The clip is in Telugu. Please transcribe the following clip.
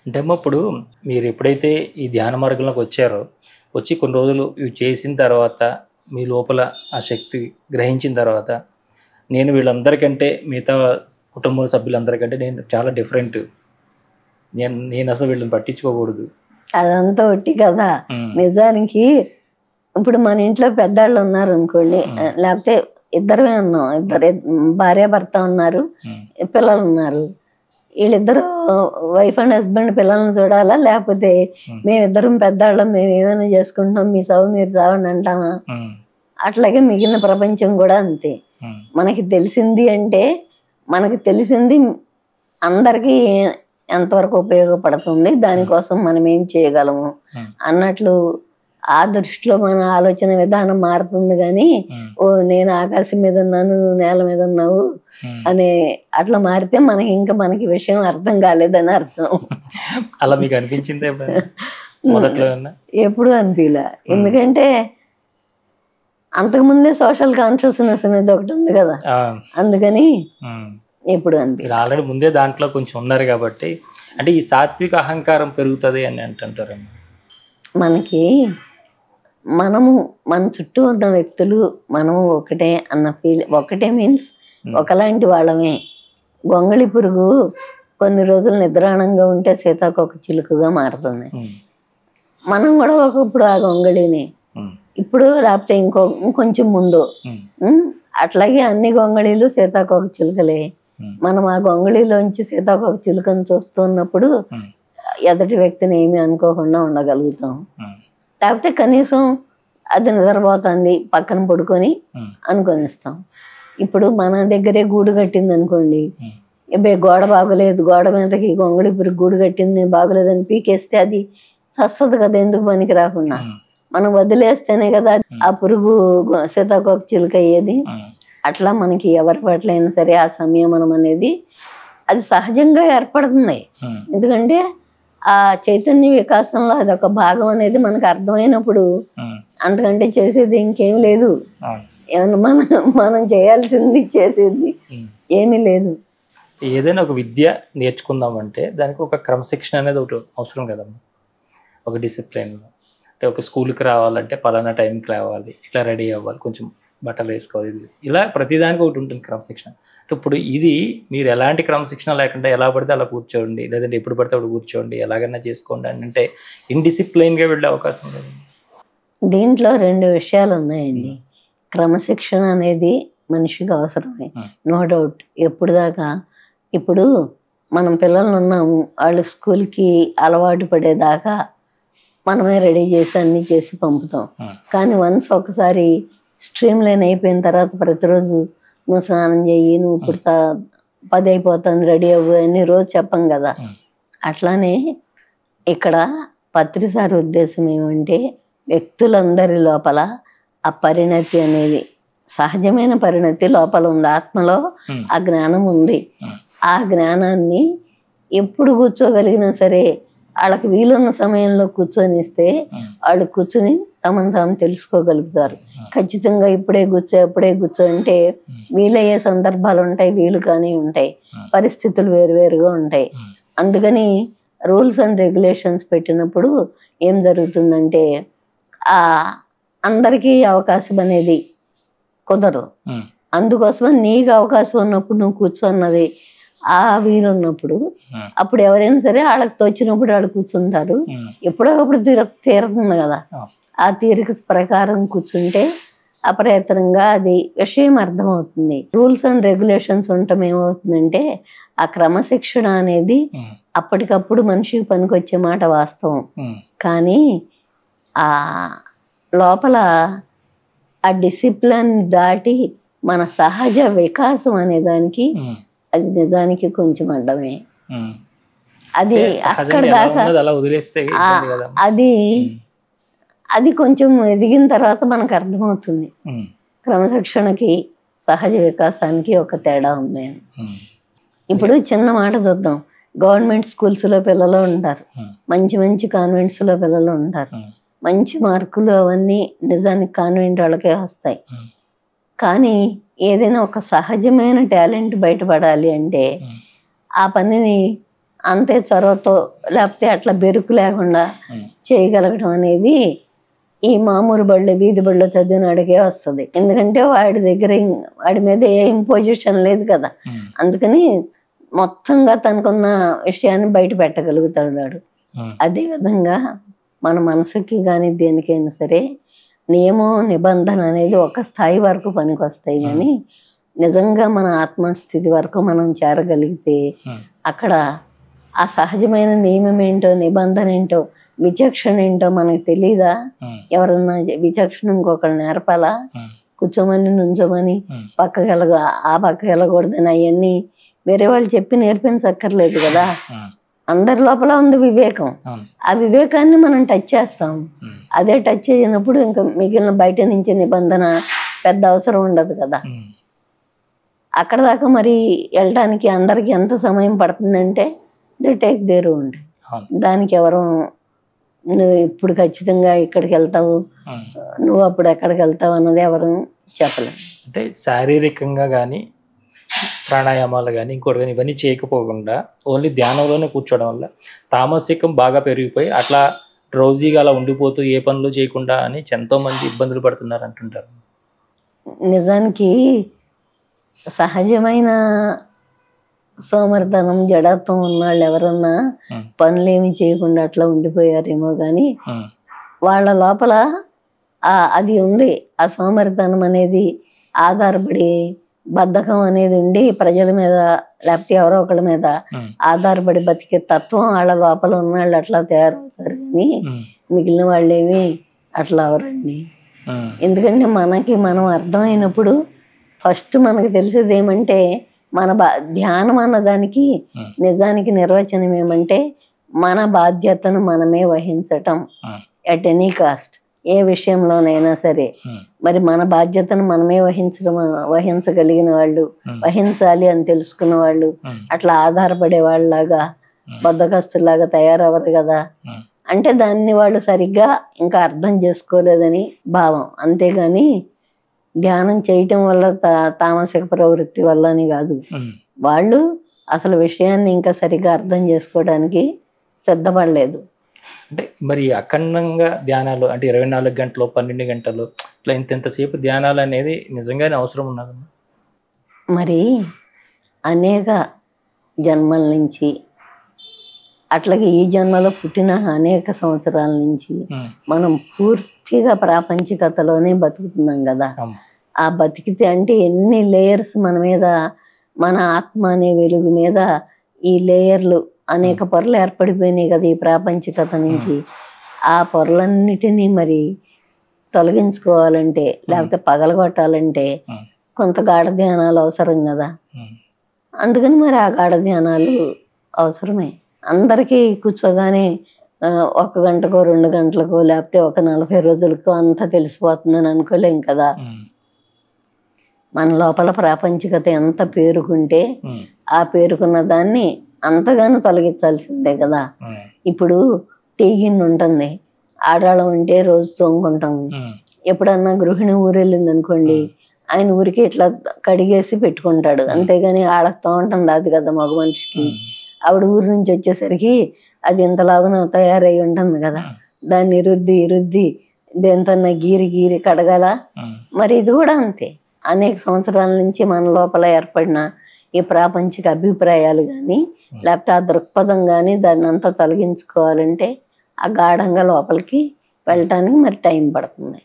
అంటే అమ్మ ఇప్పుడు మీరు ఎప్పుడైతే ఈ ధ్యాన మార్గంలోకి వచ్చారో, వచ్చి కొన్ని రోజులు ఇవి చేసిన తర్వాత, మీ లోపల ఆ శక్తి గ్రహించిన తర్వాత, నేను వీళ్ళందరికంటే మిగతా కుటుంబ సభ్యులందరికంటే నేను చాలా డిఫరెంట్. నేనసలు వీళ్ళని పట్టించుకోకూడదు. అదంతా ఒట్టి కదా. హ్మ్. నిజానికి ఇప్పుడు మన ఇంట్లో పెద్దాళ్ళు ఉన్నారు అనుకోండి, లేకపోతే ఇద్దరమే ఉన్నాం, భార్యాభర్త ఉన్నారు, పిల్లలు ఉన్నారు. వీళ్ళిద్దరూ వైఫ్ అండ్ హస్బెండ్ పిల్లల్ని చూడాలా, లేకపోతే మేమిద్దరం పెద్దాళ్ళం మేము ఏమైనా చేసుకుంటున్నాం మీ సవ మీరు సావండి అంటామా? అట్లాగే మిగిలిన ప్రపంచం కూడా అంతే. మనకి తెలిసింది అంటే మనకి తెలిసింది అందరికీ ఎంతవరకు ఉపయోగపడుతుంది, దానికోసం మనం ఏం చేయగలము అన్నట్లు ఆ దృష్టిలో మన ఆలోచన విధానం మారుతుంది. కానీ ఓ నేను ఆకాశం మీద ఉన్నాను నువ్వు నేల మీద ఉన్నావు అనే అట్లా మారితే మనకి విషయం అర్థం కాలేదని అర్థం. అలా మీకు అనిపించింది ఎప్పుడు అనిపించలే. ఎందుకంటే అంతకుముందే సోషల్ కాన్షియస్నెస్ అనేది ఒకటి ఉంది కదా, అందుకని ఎప్పుడు అనిపించలే. ఆల్రెడీ ముందే దాంట్లో కొంచెం ఉన్నారు కాబట్టి. అంటే ఈ సాత్విక అహంకారం పెరుగుతుంది అని అంటుంటారు. మనకి మన చుట్టూ ఉన్న వ్యక్తులు మనము ఒకటే అన్న ఒకటే మీన్స్ ఒకలాంటి వాళ్ళమే. గొంగళి పురుగు కొన్ని రోజులు నిద్రాణంగా ఉంటే సీతాకోక చిలుకగా మారుతుంది. మనం కూడా ఒకప్పుడు ఆ గొంగళిని, ఇప్పుడు లేకపోతే ఇంకొంచెం ముందు. అట్లాగే అన్ని గొంగళీలు సీతాకోక చిలుకలే. మనం ఆ గొంగళిలోంచి సీతాకోక చిలుకను చూస్తున్నప్పుడు ఎదుటి వ్యక్తిని ఏమీ అనుకోకుండా ఉండగలుగుతాం. లేకపోతే కనీసం అది నిద్రపోతుంది పక్కన పడుకొని అనుకొనిస్తాం. ఇప్పుడు మన దగ్గరే గూడు కట్టింది అనుకోండి, గోడ బాగోలేదు, గోడ మీదకి గొంగళి పురుగు గూడు కట్టింది బాగోలేదని పీకేస్తే అది చస్తుంది కదా, ఎందుకు పనికి రాకుండా. మనం వదిలేస్తేనే కదా ఆ పురుగు సీతాకోక చిలుక అయ్యేది. అట్లా మనకి ఎవరి పట్ల అయినా సరే ఆ సంయమనం అనేది అది సహజంగా ఏర్పడుతుంది. ఎందుకంటే ఆ చైతన్య వికాసంలో అదొక భాగం అనేది మనకు అర్థమైనప్పుడు అంతకంటే చేసేది ఇంకేం లేదు. ఏమన్నా మనం చేయాల్సింది చేసేది ఏమీ లేదు. ఏదైనా ఒక విద్య నేర్చుకుందామంటే దానికి ఒక క్రమశిక్షణ అనేది ఒకటి అవసరం కదమ్మా. ఒక డిసిప్లిన్. అంటే ఒక స్కూల్కి రావాలంటే పలానా టైంకి రావాలి, ఇట్లా రెడీ అవ్వాలి, కొంచెం బట్టలు వేసుకోవాలి, ఇలా ప్రతిదానికి ఒకటి ఉంటుంది క్రమశిక్షణ. అంటే ఇప్పుడు ఇది మీరు ఎలాంటి క్రమశిక్షణ లేకుండా ఎలా పడితే అలా కూర్చోండి, లేదంటే ఎప్పుడు పడితే అప్పుడు కూర్చోండి, ఎలాగైనా చేసుకోండి అని అంటే ఇండిసిప్లైన్గా వెళ్ళే అవకాశం లేదు. దీంట్లో రెండు విషయాలు ఉన్నాయండి. క్రమశిక్షణ అనేది మనిషికి అవసరమే, నో డౌట్. ఎప్పుడు దాకా ఇప్పుడు మనం పిల్లలు ఉన్నాము, వాళ్ళు స్కూల్కి అలవాటు పడేదాకా మనమే రెడీ చేసి అన్నీ చేసి పంపుతాం. కానీ వన్స్ ఒకసారి స్ట్రీమ్ లైన్ అయిపోయిన తర్వాత ప్రతిరోజు నువ్వు స్నానం చెయ్యి, నువ్వు ఇప్పుడు 10 అయిపోతుంది రెడీ అవ్వు అని రోజు చెప్పం కదా. అట్లానే ఇక్కడ పత్రిసారి ఉద్దేశం ఏమంటే వ్యక్తులందరి లోపల ఆ పరిణతి అనేది సహజమైన పరిణతి లోపల ఉంది, ఆత్మలో ఆ జ్ఞానం ఉంది. ఆ జ్ఞానాన్ని ఎప్పుడు కూర్చోగలిగినా సరే వాళ్ళకి వీలున్న సమయంలో కూర్చొనిస్తే వాళ్ళు కూర్చుని తమను తాము తెలుసుకోగలుగుతారు. ఖచ్చితంగా ఇప్పుడే కూర్చో అంటే వీలయ్యే సందర్భాలు ఉంటాయి, వీలు కానీ ఉంటాయి, పరిస్థితులు వేరువేరుగా ఉంటాయి. అందుకని రూల్స్ అండ్ రెగ్యులేషన్స్ పెట్టినప్పుడు ఏం జరుగుతుందంటే అందరికీ అవకాశం అనేది కుదరదు. అందుకోసమే నీకు అవకాశం ఉన్నప్పుడు నువ్వు కూర్చున్నది ఆ వీలున్నప్పుడు అప్పుడు ఎవరైనా సరే వాళ్ళకి తోచినప్పుడు వాళ్ళు కూర్చుంటారు. ఎప్పుడొకప్పుడు తీరుతుంది కదా, ఆ తీరిక ప్రకారం కూర్చుంటే అప్రయత్నంగా అది విషయం అర్థమవుతుంది. రూల్స్ అండ్ రెగ్యులేషన్స్ ఉండటం ఏమవుతుందంటే ఆ క్రమశిక్షణ అనేది అప్పటికప్పుడు మనిషికి పనికొచ్చే మాట వాస్తవం. కానీ ఆ లోపల ఆ డిసిప్లిన్ దాటి మన సహజ వికాసం అనే దానికి అది నిజానికి కొంచెం అడ్డమే. అది అక్కడ దాకా అది కొంచెం ఎదిగిన తర్వాత మనకు అర్థమవుతుంది క్రమశిక్షణకి సహజ వికాసానికి ఒక తేడా ఉంది అని. ఇప్పుడు చిన్న మాట చూద్దాం, గవర్నమెంట్ స్కూల్స్లో పిల్లలు ఉంటారు, మంచి మంచి కాన్వెంట్స్లో పిల్లలు ఉంటారు, మంచి మార్కులు అవన్నీ నిజానికి కాన్వెంట్ వాళ్ళకే వస్తాయి. కానీ ఏదైనా ఒక సహజమైన టాలెంట్ బయటపడాలి అంటే ఆ పనిని అంతే చొరవతో లేకపోతే అట్లా బెరుకు లేకుండా చేయగలగడం అనేది ఈ మామూలు బళ్ళు వీధి బళ్ళు చదివిన వాడికే వస్తుంది. ఎందుకంటే వాడి దగ్గర వాడి మీద ఏ ఇంపోజిషన్ లేదు కదా, అందుకని మొత్తంగా తనకున్న విషయాన్ని బయట పెట్టగలుగుతాడు వాడు. అదేవిధంగా మన మనసుకి కానీ దేనికైనా సరే నియమం నిబంధన అనేది ఒక స్థాయి వరకు పనికి వస్తాయి, కానీ నిజంగా మన ఆత్మస్థితి వరకు మనం చేరగలిగితే అక్కడ ఆ సహజమైన నియమం ఏంటో నిబంధన ఏంటో విచక్షణ ఏంటో మనకు తెలీదా? ఎవరన్నా విచక్షణ ఇంకొకరు నేర్పాలా? కూర్చోమని నుంచోమని పక్కకి ఆ పక్కకి వెళ్ళకూడదని అవన్నీ వేరే వాళ్ళు చెప్పి నేర్పించక్కర్లేదు కదా. అందరి లోపల ఉంది వివేకం. ఆ వివేకాన్ని మనం టచ్ చేస్తాం. అదే టచ్ చేసినప్పుడు ఇంకా మిగిలిన బయట నుంచి నిబంధన పెద్ద అవసరం ఉండదు కదా. అక్కడ దాకా మరి వెళ్ళటానికి అందరికి ఎంత సమయం పడుతుందంటే దే టేక్ దేర్ ఓన్. దానికి ఎవరు నువ్వు ఇప్పుడు ఖచ్చితంగా ఇక్కడికి వెళ్తావు, నువ్వు అప్పుడు ఎక్కడికి వెళ్తావు అన్నది ఎవరు చెప్పలేము. అంటే శారీరకంగా కానీ ప్రాణాయామాలు కానీ ఇంకోటి కానీ ఇవన్నీ చేయకపోకుండా ఓన్లీ ధ్యానంలోనే కూర్చోవడం వల్ల తామసికం బాగా పెరిగిపోయి అట్లా డ్రౌజీగా అలా ఉండిపోతూ ఏ పనులు చేయకుండా అని ఎంతో మంది ఇబ్బందులు పడుతున్నారు అంటుంటారు. నిజానికి సహజమైన సోమరితనం జడత్వం ఉన్నవాళ్ళు ఎవరన్నా పనులేమి చేయకుండా అట్లా ఉండిపోయారేమో కానీ వాళ్ళ లోపల అది ఉంది. ఆ సోమరితనం అనేది ఆధారపడి బద్ధకం అనేది ఉండి ప్రజల మీద లేకపోతే ఎవరో ఒకళ్ళ మీద ఆధారపడి బతికే తత్వం వాళ్ళ లోపల ఉన్న వాళ్ళు అట్లా తయారవుతారు, కానీ మిగిలిన వాళ్ళేమి అట్లా అవరండి. ఎందుకంటే మనకి మనం అర్థమైనప్పుడు ఫస్ట్ మనకు తెలిసేది ఏమంటే మన ధ్యానం అన్నదానికి నిజానికి నిర్వచనం ఏమంటే మన బాధ్యతను మనమే వహించటం ఎట్ ఎనీ కాస్ట్. ఏ విషయంలోనైనా సరే మరి మన బాధ్యతను మనమే వహించగలిగిన వాళ్ళు, వహించాలి అని తెలుసుకున్న వాళ్ళు అట్లా ఆధారపడే వాళ్ళలాగా బద్ధకస్తులాగా తయారవ్వరు కదా. అంటే దాన్ని వాళ్ళు సరిగ్గా ఇంకా అర్థం చేసుకోలేదని భావం, అంతేగాని ధ్యానం చేయటం వల్ల తామసిక ప్రవృత్తి వల్ల అని కాదు. వాళ్ళు అసలు విషయాన్ని ఇంకా సరిగ్గా అర్థం చేసుకోవడానికి సిద్ధపడలేదు. అంటే మరి అఖండంగా ధ్యానాలు అంటే 24 గంటలు 12 గంటలు ఇట్లా ఇంతసేపు ధ్యానాలు అనేది నిజంగానే అవసరం ఉన్నది. మరి అనేక జన్మల నుంచి అట్లాగే ఈ జన్మలో పుట్టిన అనేక సంవత్సరాల నుంచి మనం పూర్తిగా ప్రాపంచికతలోనే బతుకుతున్నాం కదా. ఆ బతికితే అంటే ఎన్ని లేయర్స్ మన మీద, మన ఆత్మ అనే వెలుగు మీద ఈ లేయర్లు అనేక పొరలు ఏర్పడిపోయినాయి కదా ఈ ప్రాపంచికత నుంచి. ఆ పొరలన్నిటినీ మరి తొలగించుకోవాలంటే లేకపోతే పగలగొట్టాలంటే కొంత గాఢ ధ్యానాలు అవసరం కదా. అందుకని మరి ఆ గాఢ ధ్యానాలు అవసరమే. అందరికీ కూర్చోగానే 1 గంటకో 2 గంటలకో లేకపోతే ఒక 40 రోజులకో అంతా తెలిసిపోతుందని అనుకోలేం కదా. మన లోపల ప్రాపంచికత ఎంత పేరుకుంటే ఆ పేరుకున్న దాన్ని అంతగానో తొలగించాల్సిందే కదా. ఇప్పుడు టీ గిన్నె ఉంటుంది, ఆడాళ్ళం ఉంటే రోజు తోముకుంటాము. ఎప్పుడన్నా గృహిణి ఊరెళ్ళింది అనుకోండి, ఆయన ఊరికి ఇట్లా కడిగేసి పెట్టుకుంటాడు, అంతేగాని ఆడకు తోమటం రాదు కదా మగ మనిషికి. ఆవిడ ఊరి నుంచి వచ్చేసరికి అది ఎంతలాగా తయారై ఉంటుంది కదా, దాన్ని రుద్ది దేంతో గీరి కడగాల. మరి ఇది కూడా అంతే. అనేక సంవత్సరాల నుంచి మన లోపల ఏర్పడిన ఈ ప్రాపంచిక అభిప్రాయాలు కానీ లేకపోతే ఆ దృక్పథం కానీ దాన్ని అంతా తొలగించుకోవాలంటే ఆ గాఢంగా లోపలికి వెళ్ళటానికి మరి టైం పడుతుంది.